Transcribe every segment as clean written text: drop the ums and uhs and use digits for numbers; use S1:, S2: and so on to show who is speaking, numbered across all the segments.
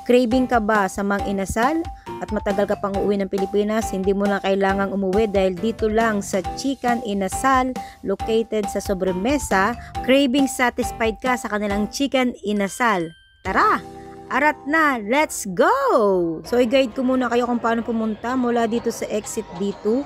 S1: Craving ka ba sa mang inasal at matagal ka pang uuwi ng Pilipinas? Hindi mo na kailangang umuwi dahil dito lang sa Chicken Inasal located sa Sobremesa. Craving satisfied ka sa kanilang Chicken Inasal. Tara! Arat na! Let's go! So i-guide ko muna kayo kung paano pumunta mula dito sa exit D2.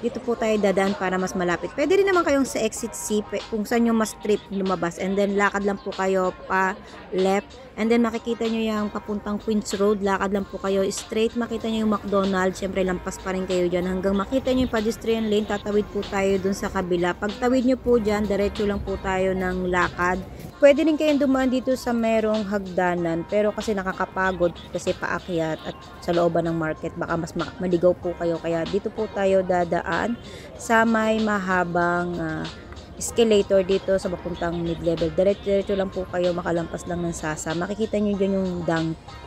S1: Dito po tayo dadaan para mas malapit. Pwede rin naman kayong sa exit C kung saan yung mas straight lumabas. And then lakad lang po kayo pa left. And then makikita nyo yung papuntang Queens Road. Lakad lang po kayo straight. Makita nyo yung McDonald's. Siyempre lampas pa rin kayo dyan. Hanggang makita nyo yung pedestrian lane. Tatawid po tayo dun sa kabila. Pag tawid nyo po dyan, diretso lang po tayo ng lakad. Pwede rin kayong dumaan dito sa merong hagdanan. Pero kasi nakakapagod kasi paakyat at sa looban ng market. Baka mas maligaw po kayo. Kaya dito po tayo dadaan sa may mahabang escalator dito sa papuntang mid-level. Diretso lang po kayo, makalampas lang ng Sasa. Makikita nyo dyan yung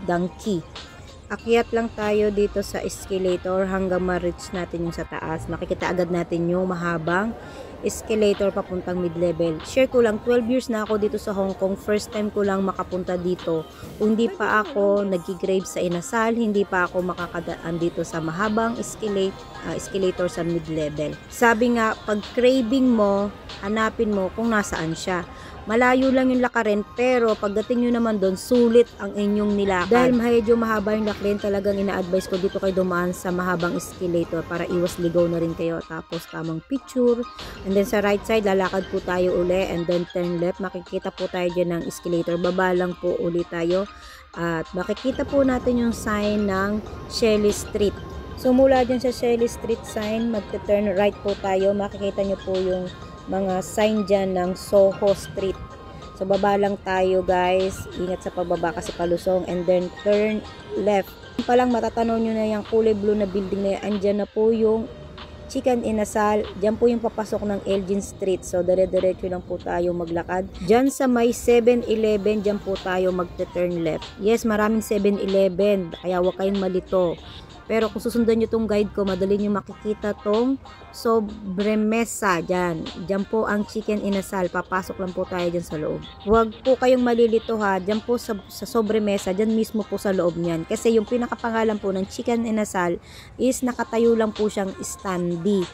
S1: donkey. Akyat lang tayo dito sa escalator hanggang ma-reach natin yung sa taas. Makikita agad natin yung mahabang escalator papuntang mid-level. Share ko lang, 12 years na ako dito sa Hong Kong. First time ko lang makapunta dito. Kung hindi pa ako nag-grave sa inasal, hindi pa ako makakadaan dito sa mahabang escalator sa mid-level. Sabi nga, pag craving mo, hanapin mo kung nasaan siya. Malayo lang yung lakarin, pero pagdating nyo naman doon, sulit ang inyong nilakad. Dahil medyo mahaba yung lakarin, talagang ina-advise ko dito kayo dumaan sa mahabang escalator para iwas ligaw na rin kayo. Tapos tamang picture. And then sa right side, lalakad po tayo uli and then turn left. Makikita po tayo dyan ng escalator. Baba lang po uli tayo. At makikita po natin yung sign ng Shelley Street. So mula dyan sa Shelley Street sign, magte-turn right po tayo. Makikita nyo po yung mga sign dyan ng Soho Street. So baba lang tayo guys, ingat sa pagbaba kasi palusong, and then turn left. Palang matatanaw nyo na yung kulay blue na building na yan, andyan na po yung Chicken Inasal. Dyan po yung papasok ng Elgin Street. So dire-diretso lang po tayo maglakad. Dyan sa may 7-Eleven, dyan po tayo magte-turn left. Yes, maraming 7-Eleven, kaya huwag kayong malito. Pero kung susundan nyo tong guide ko, madali nyo makikita tong Sobremesa dyan. Dyan po ang Chicken Inasal. Papasok lang po tayo dyan sa loob. Huwag po kayong malilito ha. Dyan po sa Sobremesa, dyan mismo po sa loob niyan. Kasi yung pinakapangalan po ng Chicken Inasal is nakatayo lang po siyang standee.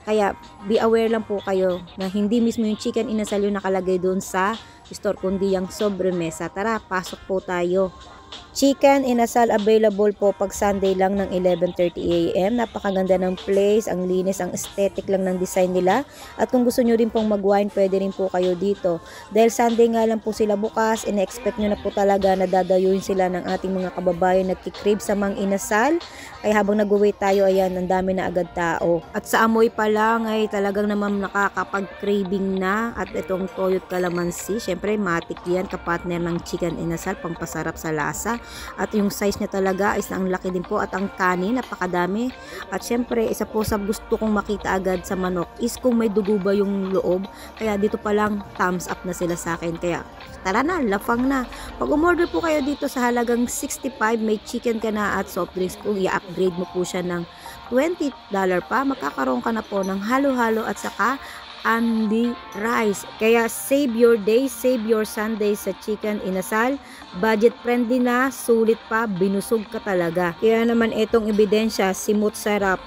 S1: Kaya be aware lang po kayo na hindi mismo yung Chicken Inasal yung nakalagay doon sa store, kundi yung Sobremesa. Tara, pasok po tayo. Chicken Inasal available po pag Sunday lang ng 11:30 AM. Napakaganda ng place, ang linis, ang aesthetic lang ng design nila. At kung gusto nyo rin pong mag-wine, pwede rin po kayo dito. Dahil Sunday nga lang po sila bukas, ina-expect nyo na po talaga na dadayuin sila ng ating mga kababayan nagkikrib sa mang inasal. Kaya habang nag-wait tayo, ayan, ang dami na agad tao. At sa amoy pa lang ay talagang naman nakakapag-craving na. At itong toyot calamansi, syempre matik yan, kapatner ng Chicken Inasal, pampasarap sa lasa. At yung size niya talaga is ang laki din po, at ang kanin napakadami. At syempre isa po sa gusto kong makita agad sa manok is kung may dugo ba yung loob. Kaya dito pa lang thumbs up na sila sa akin. Kaya tara na, lafang na. Pag umorder po kayo dito sa halagang 65, may chicken ka na at soft drinks. Kung i-upgrade mo po siya ng $20 pa, magkakaroon ka na po ng halo-halo at saka Andy Rice. Kaya save your day, save your Sunday sa Chicken Inasal. Budget friendly na, sulit pa, binusog ka talaga. Kaya naman itong ebidensya, simut sarap.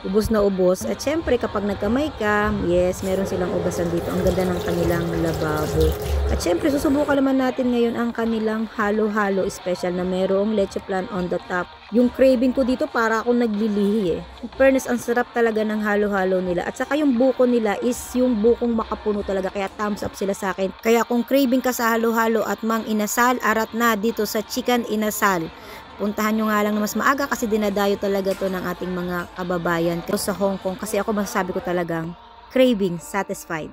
S1: Ubos na ubos. At syempre kapag nagkamay ka, yes, meron silang ugasan dito. Ang ganda ng kanilang lababo. At syempre susubukan naman natin ngayon ang kanilang halo-halo special na merong leche flan on the top. Yung craving ko dito para akong naglilihi eh. In fairness, ang sarap talaga ng halo-halo nila. At saka yung buko nila is yung bukong makapuno talaga. Kaya thumbs up sila sa akin. Kaya kung craving ka sa halo-halo at mang inasal, arat na dito sa Chicken Inasal. Puntahan nyo nga lang na mas maaga kasi dinadayo talaga to ng ating mga kababayan sa Hong Kong. Kasi ako masasabi ko talagang craving satisfied.